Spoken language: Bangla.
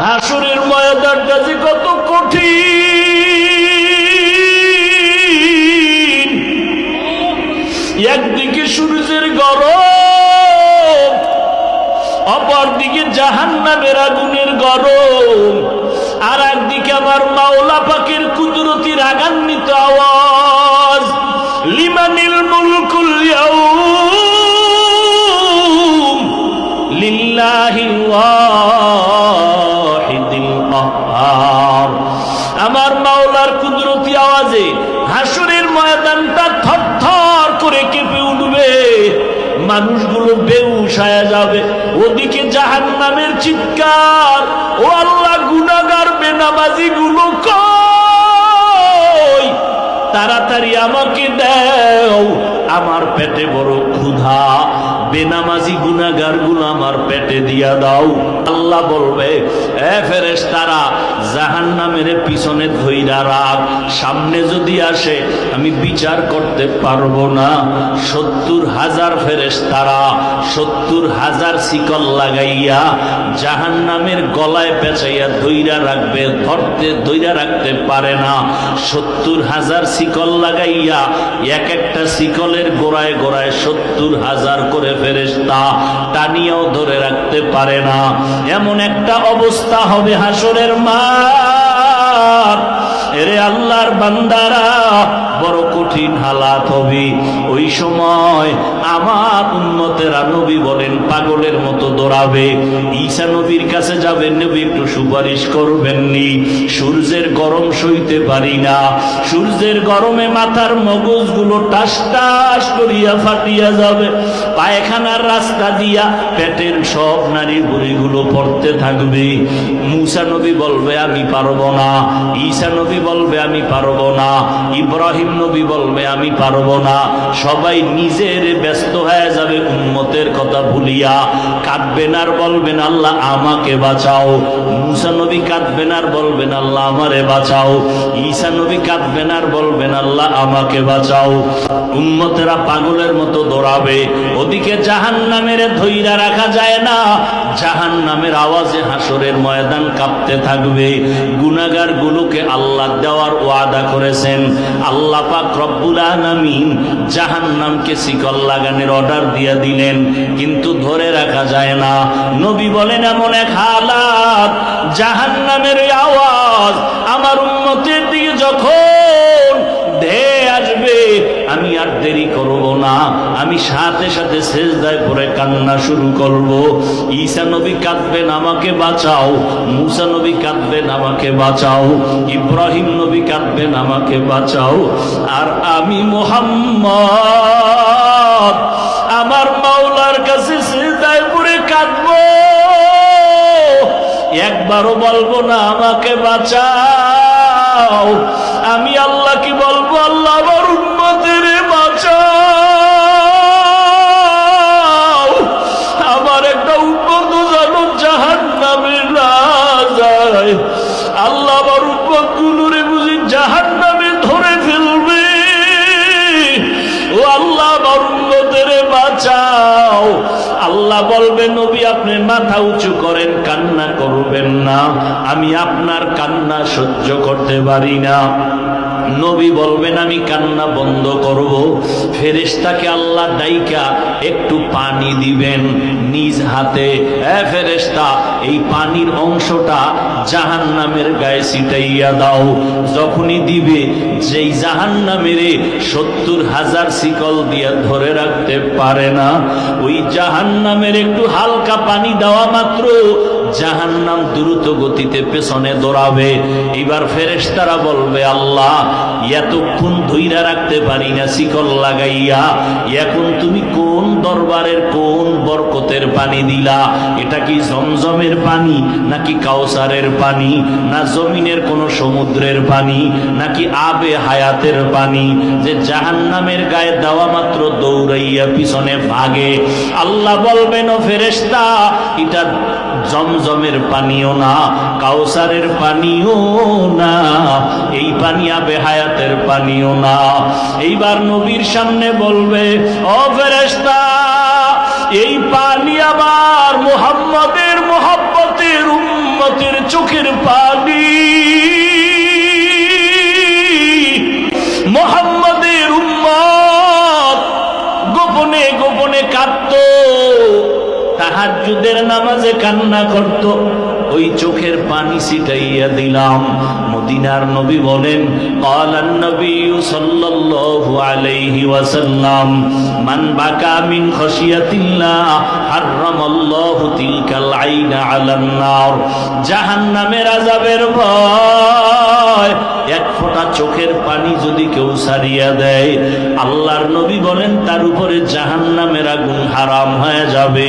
হাসরের ময়দানটা যে কত কঠিন। একদিকে সূর্যের গরম, অপরদিকে জাহান্নামের আগুনের গরম, আর একদিকে আমার মাওলা পাকের কুদরতি রাগান্বিত আওয়াজ, লিমানিল মুলকুল ইয়াউম লিল্লাহিল ওয়াহিদিল কাহ্হার। আমার মাওলার কুদরতি আওয়াজে হাসরের ময়দানটা থরথর করে কেঁপে উঠবে, মানুষগুলো বেহুশ হয়ে যাবে। ওদিকে জাহান্নামের চিৎকার, ও আল্লাহ গুনাহগার বেনামাজি গুলো কই, তাড়াতাড়ি আমাকে দাও, আমার পেটে বড় ক্ষুধা, বেনামাজি গুনাহগার গুলো আমার পেটে দিয়া দাও। আল্লাহ বলবে, এ ফেরেশতারা জাহান্নামের পিছনে ধইরা রাখ, সামনে যদি আসে আমি বিচার করতে পারবো না। 70,000 ফেরেশতারা 70,000 শিকল লাগাইয়া জাহান্নামের গলায় পেঁচাইয়া ধইরা রাখবে, ধইরা রাখতে পারে না। 70,000 শিকল লাগাইয়া এক একটা শিকলের গোড়ায় গোড়ায় 70,000 করে ফেরেশতা টানিয়াও ধরে রাখতে পারে না। এমন একটা অবস্থা হবে হাসরের মাঠ। এরে আল্লাহর বান্দারা, বড় কঠিন হালাত হবে। ওই সময় আমার উম্মতেরা, নবী বলেন, পাগলের মতো দৌড়াবে। ঈসা নবীর কাছে যাবেন, নবী একটু সুপারিশ করবেননি, সূর্যের গরম সইতে পারি না, সূর্যের গরমে মাথার মগজগুলো টাস টাস করিয়া ফাটিয়া যাবে, পায়খানার রাস্তা দিয়া পেটের সব নারী বুড়িগুলো পড়তে থাকবে। মুসা নবী বলবে আমি পারবো না, ঈসা নবী বলবে আমি পারবো না, ইব্রাহিম নবী বলবে আমি পারবো না। সবাই নিজের ব্যস্ত হয়ে যাবে উম্মতের কথা ভুলিয়া, কাঁদবেন আর বলবেন আল্লাহ আমাকে বাঁচাও। মুসা নবী কাঁদবেন আর বলবেন আল্লাহ আমারে বাঁচাও। ঈসা নবী কাঁদবেন আর বলবেন আল্লাহ আমাকে বাঁচাও। উম্মতেরা পাগলের মতো দৌড়াবে। ওদিকে জাহান্নামের ধইরা রাখা যায় না, জাহান্নামের আওয়াজে হাসরের ময়দান কাঁপতে থাকবে। গুনাহগার গুলোকে আল্লাহ দেওয়ার ওয়াদা করেছেন। আল্লাহ পাক রব্বুল আলামিন জাহান্নামকে শিকল লাগানোর অর্ডার দিয়ে দিলেন, কিন্তু ধরে রাখা যায় না। নবী বলেন এমন এক হালাত, জাহান্নামের আওয়াজ আমার উম্মতের দিকে যখন ধেয়ে আসবে, আমি আর দেরি করব না, আমি সাথে সাথে সেজদায় পড়ে কান্না শুরু করব। ঈসা নবী কাঁদবেন আমাকে বাঁচাও, মুসা নবী কাঁদবেন আমাকে বাঁচাও, ইব্রাহিম নবী কাঁদবেন আমাকে বাঁচাও, আর আমি মুহাম্মদ আমার মাওলার কাছে সেজদায় পড়ে কাঁদব, একবারও বলবো না আমাকে বাঁচাও। আমি আল্লাহ কি বলবো, আল্লাহ আমার উম্মতের বাঁচাও, আমার একটা উম্মত যেন জাহান্নামে না যায়। আল্লাহ আমার উম্মত গুলোরে বুঝি জাহান্নামে ধরে ফেলবে, ও আল্লাহ আমার উম্মতের বাঁচাও। আল্লাহ বলবে নবী আপনি মাথা উঁচু করেন, কান্না করবেন না, আমি আপনার কান্না সহ্য করতে পারি না। নবী বলবেন আমি কান্না বন্ধ করব। ফেরেশতাকে আল্লাহ ডাইকা একটু পানি দিবেন নিজ হাতে, ফেরেশতা এই পানির অংশটা জাহান্নামের গায়ে ছিটাইয়া দাও। যখনই দিবে, যেই জাহান্নামের 70,000 শিকল দিয়া ধরে রাখতে পারে না, ওই জাহান্নামের একটু হালকা পানি দেওয়া মাত্র জাহান্নাম দ্রুত গতিতে পেছনে দৌড়াবে। এবার ফেরেশতারা বলবে আল্লাহ এতক্ষণ ধইরা রাখতে পারি না শিকল লাগাইয়া, এখন তুমি কোন দরবারের কোন বরকতের পানি দিলা? এটা কি জমজমের পানি, নাকি কাউসারের পানি, না জমিনের কোন সমুদ্রের পানি, নাকি আবে হায়াতের পানি যে জাহান্নামের গায়ে দেওয়া মাত্র দৌড়াইয়া পিছনে ভাগে? আল্লাহ বলবেন ও ফেরেশতা এটা জমজমের পানিও না, কাউসারের পানিও না, এই পানি আবে হায়াতের পানিও না। এইবার নবীর সামনে বলবে ও ফেরেশতা এই পানি আমার মুহাম্মদের মুহাব্বতের উম্মতের চোখের পানি মুহাম্মাদের উম্মত গোপনে গোপনে কাঁদতো, তাহাজ্জুদের নামাজে কান্না করত, ওই চোখের পানি ছিটাইয়া দিলাম। মদিনার নবী বলেন, ক্বালান নবী সাল্লাল্লাহু আলাইহি ওয়াসাল্লাম, মান বাকা মিন খাশিয়াতিল্লাহ হারামাল্লাহু তিলকাল আইনা আলান নার। জাহান্নামের আযাবের ভয় এক ফোঁটা চোখের পানি যদি কেউ ছাড়িয়া দেয়, আল্লাহর নবী বলেন তার উপরে জাহান্নামের আগুন হারাম হয়ে যাবে।